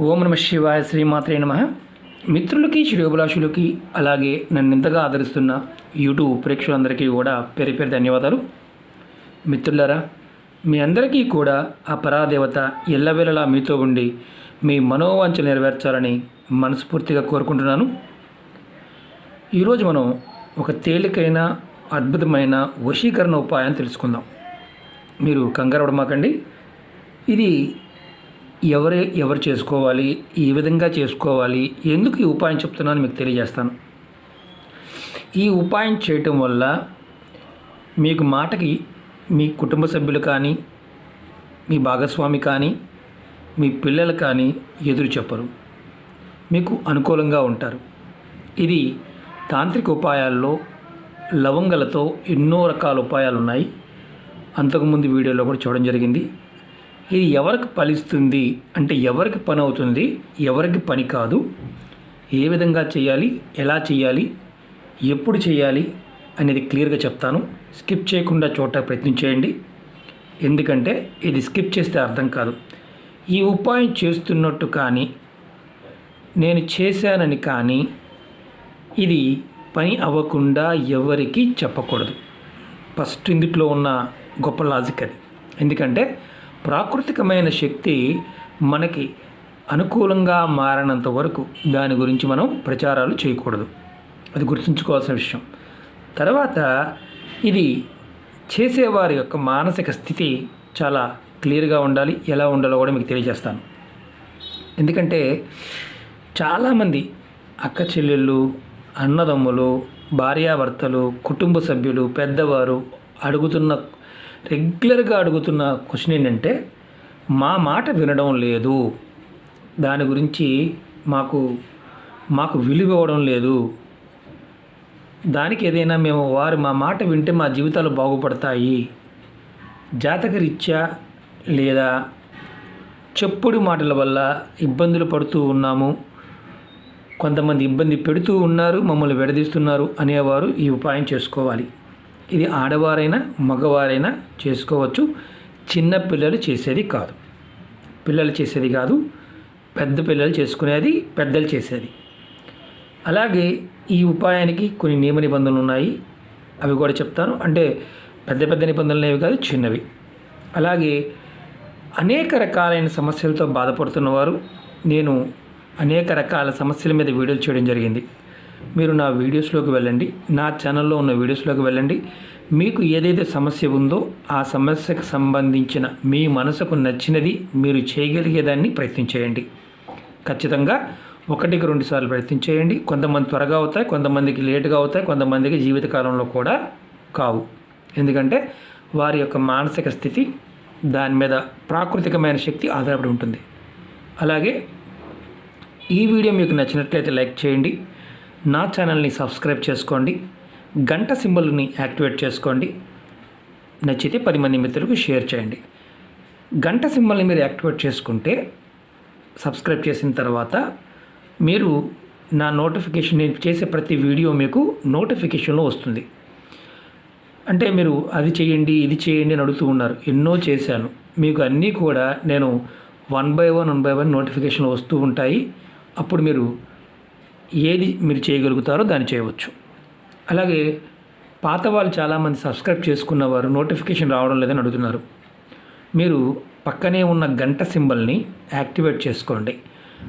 ఓం నమ శివాయ, శ్రీమాత్రే నమః. మిత్రులకి, శ్రేయోభిలాషులకి, అలాగే నన్ను ఇంతగా ఆదరిస్తున్న యూట్యూబ్ ప్రేక్షకులందరికీ కూడా పేరు పేరు ధన్యవాదాలు. మిత్రులారా, మీ అందరికీ కూడా ఆ పరాదేవత ఎల్లవేళలా మీతో ఉండి మీ మనోవాంఛలు నెరవేర్చాలని మనస్ఫూర్తిగా కోరుకుంటున్నాను. ఈరోజు మనం ఒక తేలికైన అద్భుతమైన వశీకరణ ఉపాయాన్ని తెలుసుకుందాం. మీరు కంగారు పడమాకండి. ఇది ఎవరు చేసుకోవాలి, ఏ విధంగా చేసుకోవాలి, ఎందుకు ఈ ఉపాయం చెప్తున్నాను మీకు తెలియజేస్తాను. ఈ ఉపాయం చేయటం వల్ల మీకు మాటకి మీ కుటుంబ సభ్యులు కానీ, మీ భాగస్వామి కానీ, మీ పిల్లలు కానీ ఎదురు చెప్పరు, మీకు అనుకూలంగా ఉంటారు. ఇది తాంత్రిక ఉపాయాల్లో లవంగలతో ఎన్నో రకాల ఉపాయాలు ఉన్నాయి. అంతకుముందు వీడియోలో కూడా చూడడం జరిగింది. ఇది ఎవరికి ఫలిస్తుంది అంటే ఎవరికి పని అవుతుంది, ఎవరికి పని కాదు, ఏ విధంగా చేయాలి, ఎలా చేయాలి, ఎప్పుడు చేయాలి అనేది క్లియర్గా చెప్తాను. స్కిప్ చేయకుండా చూడటానికి ప్రయత్నం చేయండి. ఎందుకంటే ఇది స్కిప్ చేస్తే అర్థం కాదు. ఈ ఉపాయం చేస్తున్నట్టు కానీ, నేను చేశానని కానీ ఇది పని అవ్వకుండా ఎవరికి చెప్పకూడదు. ఫస్ట్ ఇందులో ఉన్న గొప్ప లాజిక్ అది. ఎందుకంటే ప్రాకృతికమైన శక్తి మనకి అనుకూలంగా మారినంత వరకు దాని గురించి మనం ప్రచారాలు చేయకూడదు. అది గుర్తుంచుకోవాల్సిన విషయం. తర్వాత ఇది చేసేవారి యొక్క మానసిక స్థితి చాలా క్లియర్గా ఉండాలి. ఎలా ఉండాలో కూడా మీకు తెలియజేస్తాను. ఎందుకంటే చాలామంది అక్క చెల్లెళ్ళు, అన్నదమ్ములు, భార్యాభర్తలు, కుటుంబ సభ్యులు, పెద్దవారు రెగ్యులర్గా అడుగుతున్న క్వశ్చన్ ఏంటంటే, మా మాట వినడం లేదు, దాని గురించి మాకు విలువ ఇవ్వడం లేదు, దానికి ఏదైనా మా మాట వింటే మా జీవితాలు బాగుపడతాయి, జాతకరీత్యా లేదా చెప్పుడు మాటల వల్ల ఇబ్బందులు పడుతూ ఉన్నాము, కొంతమంది ఇబ్బంది పెడుతూ ఉన్నారు, మమ్మల్ని విడదీస్తున్నారు అనేవారు ఈ ఉపాయం చేసుకోవాలి. ఇది ఆడవారైనా మగవారైనా చేసుకోవచ్చు. చిన్న పిల్లలు చేసేది కాదు, పెద్ద పిల్లలు చేసుకునేది, పెద్దలు చేసేది. అలాగే ఈ ఉపాయానికి కొన్ని నియమ నిబంధనలు ఉన్నాయి, అవి కూడా చెప్తాను. అంటే పెద్ద పెద్ద నిబంధనలు ఏవి కాదు, చిన్నవి. అలాగే అనేక రకాలైన సమస్యలతో బాధపడుతున్నవారు, నేను అనేక రకాల సమస్యల మీద వీడియోలు చేయడం జరిగింది. మీరు నా వీడియోస్లోకి వెళ్ళండి, నా ఛానల్లో ఉన్న వీడియోస్లోకి వెళ్ళండి. మీకు ఏదైతే సమస్య ఉందో ఆ సమస్యకు సంబంధించిన మీ మనసుకు నచ్చినది మీరు చేయగలిగేదాన్ని ప్రయత్నం చేయండి. ఖచ్చితంగా 1-2 సార్లు ప్రయత్నం చేయండి. కొంతమంది త్వరగా అవుతాయి, కొంతమందికి లేటుగా అవుతాయి, కొంతమందికి జీవితకాలంలో కూడా కావు. ఎందుకంటే వారి యొక్క మానసిక స్థితి, దాని మీద ప్రాకృతికమైన శక్తి ఆధారపడి ఉంటుంది. అలాగే ఈ వీడియో మీకు నచ్చినట్లయితే లైక్ చేయండి, నా ఛానల్ని సబ్స్క్రైబ్ చేసుకోండి, గంట సింబల్ని యాక్టివేట్ చేసుకోండి, నచ్చితే 10 మంది మిత్రులకు షేర్ చేయండి. గంట సింబల్ని మీరు యాక్టివేట్ చేసుకుంటే, సబ్స్క్రైబ్ చేసిన తర్వాత మీరు నా నోటిఫికేషన్, నేను చేసే ప్రతి వీడియో మీకు నోటిఫికేషన్లో వస్తుంది. అంటే మీరు అది చేయండి, ఇది చేయండి అని అడుగుతూ ఉన్నారు. ఎన్నో చేశాను, మీకు అన్నీ కూడా నేను 1 by 1 నోటిఫికేషన్లు వస్తూ ఉంటాయి. అప్పుడు మీరు ఏది మీరు చేయగలుగుతారో దాన్ని చేయవచ్చు. అలాగే పాత వాళ్ళు చాలామంది సబ్స్క్రైబ్ చేసుకున్నవారు నోటిఫికేషన్ రావడం లేదని అడుగుతున్నారు. మీరు పక్కనే ఉన్న గంట సింబల్ని యాక్టివేట్ చేసుకోండి.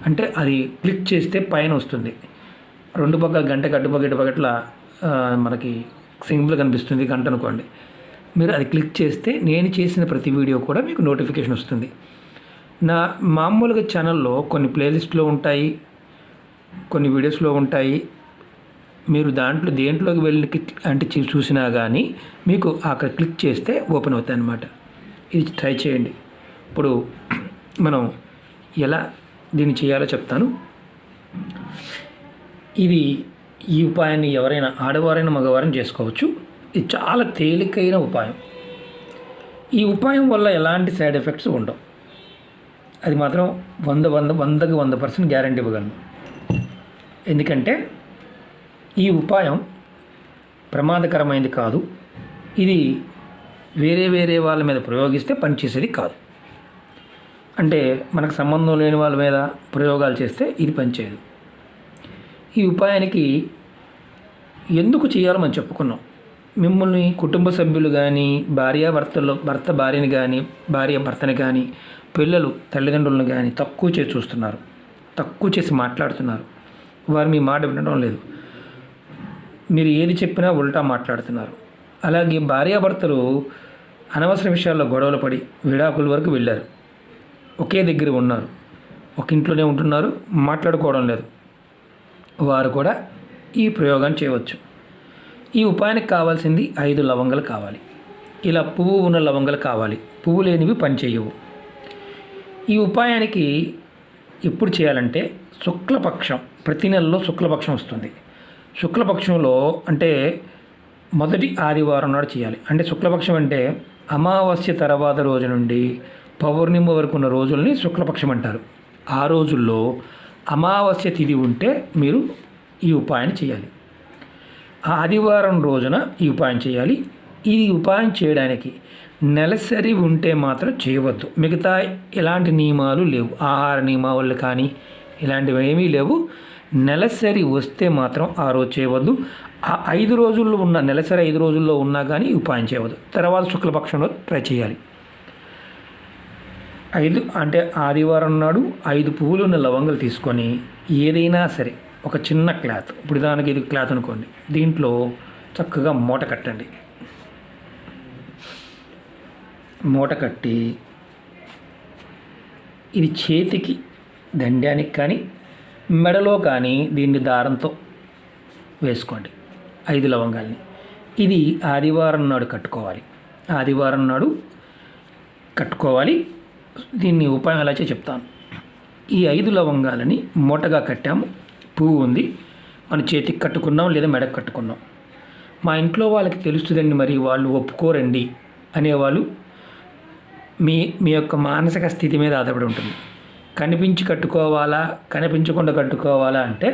అంటే అది క్లిక్ చేస్తే పైన వస్తుంది, 2 పక్కల గంటకి అటుపక్కట్లా మనకి సింబల్ కనిపిస్తుంది, గంట అనుకోండి. మీరు అది క్లిక్ చేస్తే నేను చేసిన ప్రతి వీడియో కూడా మీకు నోటిఫికేషన్ వస్తుంది. నా మామూలుగా ఛానల్లో కొన్ని ప్లేలిస్ట్లో ఉంటాయి, కొన్ని వీడియోస్లో ఉంటాయి. మీరు దేంట్లోకి వెళ్ళి అంటే చూసినా కానీ మీకు అక్కడ క్లిక్ చేస్తే ఓపెన్ అవుతాయి అన్నమాట. ఇది ట్రై చేయండి. ఇప్పుడు మనం ఎలా దీన్ని చేయాలో చెప్తాను. ఈ ఉపాయాన్ని ఎవరైనా, ఆడవారైనా మగవారైనా చేసుకోవచ్చు. ఇది చాలా తేలికైన ఉపాయం. ఈ ఉపాయం వల్ల ఎలాంటి సైడ్ ఎఫెక్ట్స్ ఉండవు. అది మాత్రం 100% గ్యారంటీ ఇవ్వగలను. ఎందుకంటే ఈ ఉపాయం ప్రమాదకరమైనది కాదు. ఇది వేరే వాళ్ళ మీద ప్రయోగిస్తే పనిచేసేది కాదు. అంటే మనకు సంబంధం లేని వాళ్ళ మీద ప్రయోగాలు చేస్తే ఇది పనిచేయదు. ఈ ఉపాయానికి ఎందుకు చేయాలో మనం చెప్పుకున్నాం. మిమ్మల్ని కుటుంబ సభ్యులు కానీ, భర్త భార్యని కానీ, భార్య భర్తని కానీ, పిల్లలు తల్లిదండ్రులను కానీ తక్కువ చేసి చూస్తున్నారు, తక్కువ చేసి మాట్లాడుతున్నారు. వారు మీ మాట వినడం లేదు. మీరు ఏది చెప్పినా ఉల్టా మాట్లాడుతున్నారు. అలాగే భార్యాభర్తలు అనవసర విషయాల్లో గొడవలు పడి విడాకుల వరకు వెళ్ళారు. ఒకే దగ్గర ఉన్నారు, ఒక ఇంట్లోనే ఉంటున్నారు, మాట్లాడుకోవడం లేదు. వారు కూడా ఈ ప్రయోగాన్ని చేయవచ్చు. ఈ ఉపాయానికి కావాల్సింది 5 లవంగాలు కావాలి. ఇలా పువ్వు ఉన్న లవంగాలు కావాలి. పువ్వు లేనివి పనిచేయవు. ఈ ఉపాయానికి ఎప్పుడు చేయాలంటే శుక్లపక్షం, ప్రతి నెలలో శుక్లపక్షం వస్తుంది. శుక్లపక్షంలో అంటే మొదటి ఆదివారం నాడు చేయాలి. అంటే శుక్లపక్షం అంటే అమావాస్య తర్వాత రోజు నుండి పౌర్ణమి వరకు ఉన్న రోజుల్ని శుక్లపక్షం అంటారు. ఆ రోజుల్లో అమావాస్య తిథి ఉంటే మీరు ఈ ఉపాయాన్ని చేయాలి. ఆ ఆదివారం రోజున ఈ ఉపాయం చేయాలి. ఈ ఉపాయం చేయడానికి నెలసరి ఉంటే మాత్రం చేయవద్దు. మిగతా ఎలాంటి నియమాలు లేవు, ఆహార నియమాలు కానీ ఇలాంటివి ఏమీ లేవు. నెలసరి వస్తే మాత్రం ఆ రోజు చేయవద్దు. ఆ 5 రోజుల్లో ఉన్న నెలసరి 5 రోజుల్లో ఉన్నా కానీ ఈ ఉపాయం చేయవద్దు. తర్వాత శుక్లపక్షంలో ట్రై చేయాలి. 5 అంటే ఆదివారం నాడు 5 పువ్వులు ఉన్న లవంగాలు తీసుకొని ఏదైనా సరే ఒక చిన్న క్లాత్, ఇప్పుడు దానికి ఇది క్లాత్ అనుకోండి, దీంట్లో చక్కగా మూట కట్టండి. మూట కట్టి ఇది చేతికి దండానికి కానీ మెడలో కానీ దీన్ని దారంతో వేసుకోండి 5 లవంగాల్ని. ఇది ఆదివారం నాడు కట్టుకోవాలి. ఆదివారం నాడు కట్టుకోవాలి. దీన్ని ఉపాయం ఎలా చెప్తాను. ఈ 5 లవంగాలని మూటగా కట్టాము, పువ్వు ఉంది, మన చేతికి కట్టుకున్నాం లేదా మెడకు కట్టుకున్నాం. మా ఇంట్లో వాళ్ళకి తెలుస్తుందండి, మరి వాళ్ళు ఒప్పుకోరండి అనేవాళ్ళు మీ యొక్క మానసిక స్థితి మీద ఆధారపడి ఉంటుంది. కనిపించి కట్టుకోవాలా, కనిపించకుండా కట్టుకోవాలా అంటే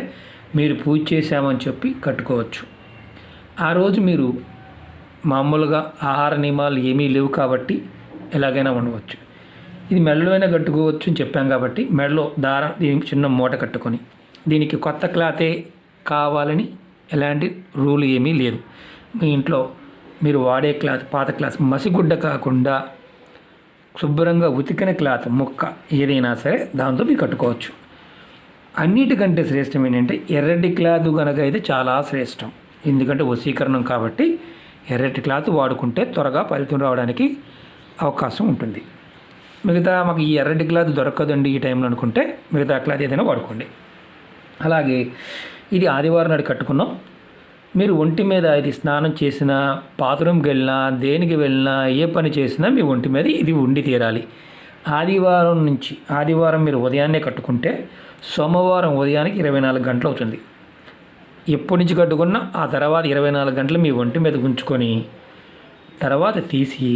మీరు పూజ చేశామని చెప్పి కట్టుకోవచ్చు. ఆ రోజు మీరు మామూలుగా ఆహార నియమాలు ఏమీ లేవు కాబట్టి ఎలాగైనా ఉండవచ్చు. ఇది మెడలో అయినా కట్టుకోవచ్చు అని చెప్పాం కాబట్టి మెడలో దారం దీనికి చిన్న మూట కట్టుకొని, దీనికి కొత్త క్లాతే కావాలని ఎలాంటి రూల్ ఏమీ లేదు. మీ ఇంట్లో మీరు వాడే క్లాత్ పాత క్లాత్, మసిగుడ్డ కాకుండా శుభ్రంగా ఉతికిన క్లాత్ ముక్క ఏదైనా సరే దాంతో మీరు కట్టుకోవచ్చు. అన్నిటికంటే శ్రేష్టం ఏంటంటే ఎర్రటి క్లాత్ కనుక అయితే చాలా శ్రేష్టం. ఎందుకంటే వశీకరణం కాబట్టి ఎర్రటి క్లాత్ వాడుకుంటే త్వరగా ఫలితం రావడానికి అవకాశం ఉంటుంది. మిగతా మాకు ఈ ఎర్రటి క్లాత్ దొరకదండి ఈ టైంలో అనుకుంటే మిగతా క్లాత్ ఏదైనా వాడుకోండి. అలాగే ఇది ఆదివారం నాడు కట్టుకున్నాం. మీరు ఒంటి మీద ఇది స్నానం చేసినా, బాత్రూమ్కి వెళ్ళినా, దేనికి వెళ్ళినా, ఏ పని చేసినా మీ ఒంటి మీద ఇది ఉండి తీరాలి. ఆదివారం మీరు ఉదయాన్నే కట్టుకుంటే సోమవారం ఉదయానికి 24 గంటలు అవుతుంది. ఎప్పటి నుంచి కట్టుకున్నా ఆ తర్వాత 24 గంటలు మీ ఒంటి మీద ఉంచుకొని తర్వాత తీసి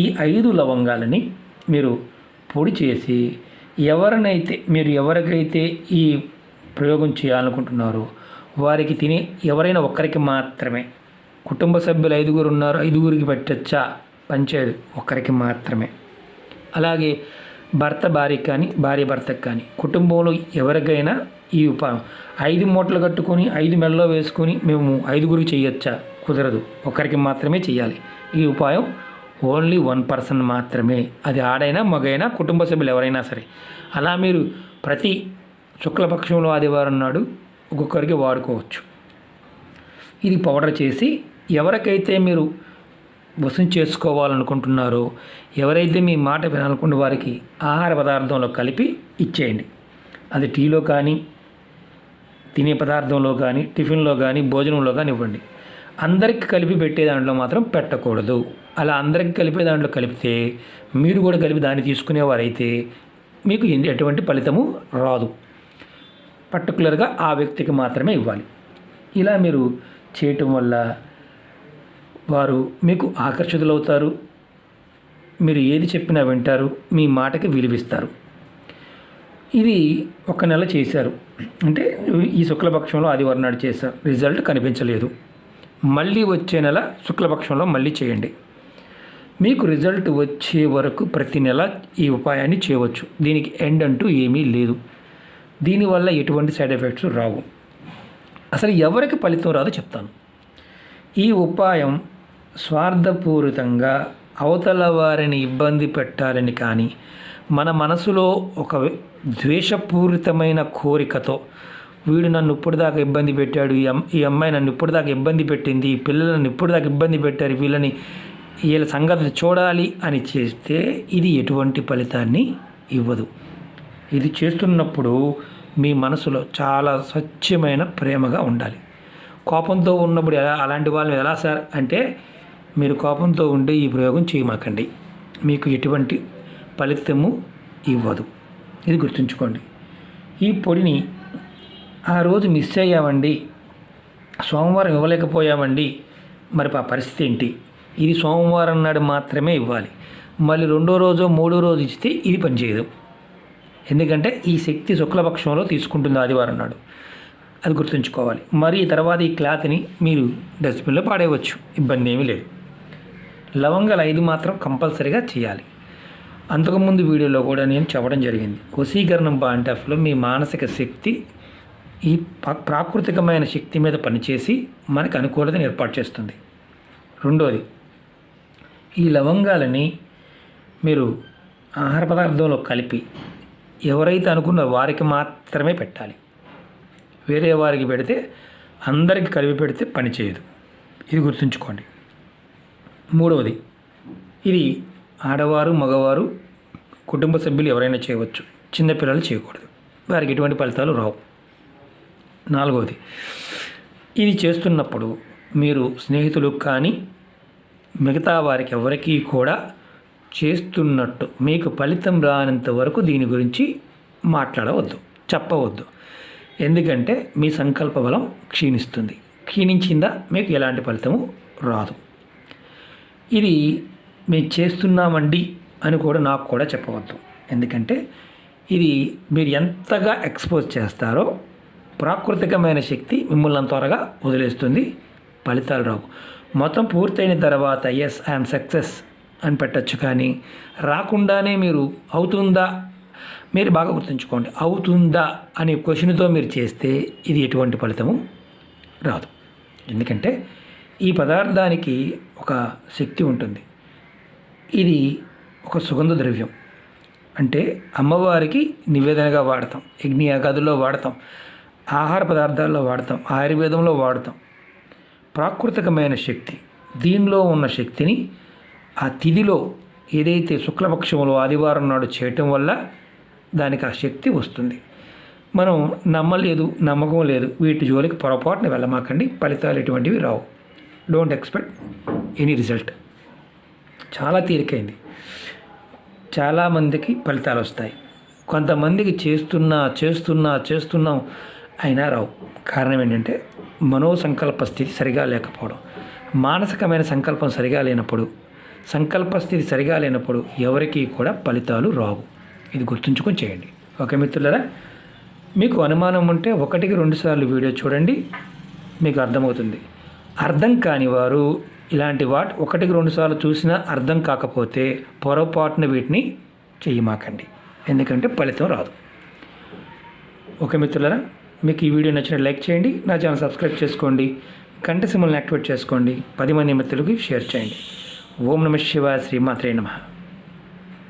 ఈ 5 లవంగాలని మీరు పొడి చేసి ఎవరికైతే ఈ ప్రయోగం చేయాలనుకుంటున్నారో వారికి ఎవరైనా ఒక్కరికి మాత్రమే, కుటుంబ సభ్యులు 5 ఉన్నారు, 5 పెట్టచ్చా, పంచేది ఒక్కరికి మాత్రమే. అలాగే భర్త భార్యకి కానీ, భార్య భర్తకి కానీ, కుటుంబంలో ఎవరికైనా ఈ ఉపాయం 5 మూటలు కట్టుకొని 5 మెడలో వేసుకొని మేము 5 చేయొచ్చా, కుదరదు, ఒక్కరికి మాత్రమే చేయాలి. ఈ ఉపాయం ఓన్లీ 1 పర్సన్ మాత్రమే, అది ఆడైనా మగైనా కుటుంబ సభ్యులు ఎవరైనా సరే. అలా మీరు ప్రతి శుక్లపక్షంలో ఆదివారం నాడు ఒక్కొక్కరికి వాడుకోవచ్చు. ఇది పౌడర్ చేసి ఎవరికైతే మీరు వసం చేసుకోవాలనుకుంటున్నారో, ఎవరైతే మీ మాట వినాలనుకున్న వారికి ఆహార పదార్థంలో కలిపి ఇచ్చేయండి. అది టీలో కానీ, తినే పదార్థంలో కానీ, టిఫిన్లో కానీ, భోజనంలో కానీ ఇవ్వండి. అందరికి కలిపి పెట్టే దాంట్లో మాత్రం పెట్టకూడదు. అలా అందరికి కలిపే దాంట్లో కలిపితే మీరు కూడా కలిపి దాన్ని తీసుకునేవారైతే మీకు ఎటువంటి ఫలితము రాదు. పర్టికులర్గా ఆ వ్యక్తికి మాత్రమే ఇవ్వాలి. ఇలా మీరు చేయటం వల్ల వారు మీకు ఆకర్షితులవుతారు. మీరు ఏది చెప్పినా వింటారు, మీ మాటకి విలువిస్తారు. ఇది 1 నెల చేశారు అంటే ఈ శుక్లపక్షంలో ఆదివారం నాడు చేశారు, రిజల్ట్ కనిపించలేదు. మళ్ళీ వచ్చే నెల శుక్లపక్షంలో మళ్ళీ చేయండి. మీకు రిజల్ట్ వచ్చే వరకు ప్రతి నెల ఈ ఉపాయాన్ని చేయవచ్చు. దీనికి ఎండ్ అంటూ ఏమీ లేదు. దీనివల్ల ఎటువంటి సైడ్ ఎఫెక్ట్స్ రావు. అసలు ఎవరికి ఫలితం రాదో చెప్తాను. ఈ ఉపాయం స్వార్థపూరితంగా అవతల వారిని ఇబ్బంది పెట్టాలని కానీ, మన మనసులో ఒక ద్వేషపూరితమైన కోరికతో వీడు నన్ను ఇప్పటిదాకా ఇబ్బంది పెట్టాడు, ఈ అమ్మాయి నన్ను ఇప్పటిదాకా ఇబ్బంది పెట్టింది, ఈ పిల్లలు నన్ను ఇప్పటిదాకా ఇబ్బంది పెట్టారు, వీళ్ళ సంగతి చూడాలి అని చేస్తే ఇది ఎటువంటి ఫలితాన్ని ఇవ్వదు. ఇది చేస్తున్నప్పుడు మీ మనసులో చాలా స్వచ్ఛమైన ప్రేమగా ఉండాలి. కోపంతో ఉన్నప్పుడు అలాంటి వాళ్ళని ఎలా సార్ అంటే, మీరు కోపంతో ఉంటే ఈ ప్రయోగం చేయమాకండి, మీకు ఎటువంటి ఫలితము ఇవ్వదు. ఇది గుర్తుంచుకోండి. ఈ పొడిని ఆ రోజు మిస్ అయ్యామండి, సోమవారం ఇవ్వలేకపోయామండి, మరి ఆ పరిస్థితి ఏంటి? ఇది సోమవారం నాడు మాత్రమే ఇవ్వాలి. మళ్ళీ రెండో రోజు మూడో రోజు ఇస్తే ఇది పనిచేయదు. ఎందుకంటే ఈ శక్తి శుక్లపక్షంలో తీసుకుంటుంది ఆదివారం నాడు. అది గుర్తుంచుకోవాలి. మరి తర్వాత ఈ క్లాత్ని మీరు డస్ట్బిన్లో పాడేయవచ్చు, ఇబ్బంది ఏమీ లేదు. లవంగాలు 5 మాత్రం కంపల్సరీగా చేయాలి. అంతకుముందు వీడియోలో కూడా నేను చెప్పడం జరిగింది. వశీకరణం పాయింట్ ఆఫ్లో మీ మానసిక శక్తి ఈ ప్రాకృతికమైన శక్తి మీద పనిచేసి మనకు అనుకూలతను ఏర్పాటు చేస్తుంది. రెండోది, ఈ లవంగాలని మీరు ఆహార పదార్థంలో కలిపి ఎవరైతే అనుకున్నారో వారికి మాత్రమే పెట్టాలి. వేరే వారికి పెడితే, అందరికి కలిపి పెడితే పనిచేయదు. ఇది గుర్తుంచుకోండి. మూడవది, ఇది ఆడవారు మగవారు కుటుంబ సభ్యులు ఎవరైనా చేయవచ్చు, చిన్నపిల్లలు చేయకూడదు, వారికి ఎటువంటి ఫలితాలు రావు. నాలుగవది, ఇది చేస్తున్నప్పుడు మీరు స్నేహితులకు కానీ మిగతా వారికి ఎవరికీ కూడా చేస్తున్నట్టు మీకు ఫలితం రానంత వరకు దీని గురించి మాట్లాడవద్దు, చెప్పవద్దు. ఎందుకంటే మీ సంకల్ప బలం క్షీణిస్తుంది. క్షీణించిందా మీకు ఎలాంటి ఫలితము రాదు. ఇది మేము చేస్తున్నామండి అని కూడా నాకు కూడా చెప్పవద్దు. ఎందుకంటే ఇది మీరు ఎంతగా ఎక్స్పోజ్ చేస్తారో ప్రాకృతికమైన శక్తి మిమ్మల్ని అంత త్వరగా వదిలేస్తుంది, ఫలితాలు రావు. మొత్తం పూర్తయిన తర్వాత ఎస్ ఐఎమ్ సక్సెస్ అని పెట్టచ్చు. కానీ రాకుండానే మీరు అవుతుందా, మీరు బాగా గుర్తుంచుకోండి, అవుతుందా అనే క్వశ్చన్తో మీరు చేస్తే ఇది ఎటువంటి ఫలితము రాదు. ఎందుకంటే ఈ పదార్థానికి ఒక శక్తి ఉంటుంది. ఇది ఒక సుగంధ ద్రవ్యం, అంటే అమ్మవారికి నివేదనగా వాడతాం, యజ్ఞయాగాదుల్లో వాడతాం, ఆహార పదార్థాల్లో వాడతాం, ఆయుర్వేదంలో వాడతాం. ప్రాకృతికమైన శక్తి, దీనిలో ఉన్న శక్తిని ఆ తిథిలో ఏదైతే శుక్లపక్షంలో ఆదివారం నాడు చేయటం వల్ల దానికి ఆ శక్తి వస్తుంది. మనం నమ్మలేదు, నమ్మకం లేదు, వీటి జోలికి పొరపాటున వెళ్ళమాకండి, ఫలితాలు ఎటువంటివి రావు. Don't expect any result. చాలా తేలికైంది. చాలామందికి ఫలితాలు వస్తాయి, కొంతమందికి చేస్తున్నాం అయినా రావు. కారణం ఏంటంటే మనోసంకల్ప స్థితి సరిగా లేకపోవడం. మానసికమైన సంకల్పం సరిగా లేనప్పుడు, సంకల్ప స్థితి సరిగా లేనప్పుడు ఎవరికి కూడా ఫలితాలు రావు. ఇది గుర్తుంచుకొని చేయండి. ఓకే మిత్రులారా, మీకు అనుమానం ఉంటే 1-2 సార్లు వీడియో చూడండి, మీకు అర్థమవుతుంది. అర్థం కాని వారు ఇలాంటి 1-2 సార్లు చూసినా అర్థం కాకపోతే పొరపాటున వీటిని చేయమాకండి, ఎందుకంటే ఫలితం రాదు. ఓకే మిత్రులారా, మీకు ఈ వీడియో నచ్చినట్టు లైక్ చేయండి, నా ఛానల్ సబ్స్క్రైబ్ చేసుకోండి, గంట సింబల్ని యాక్టివేట్ చేసుకోండి, 10 మంది మిత్రులకి షేర్ చేయండి. ఓం నమః శివాయ, శ్రీమాత్రే నమః.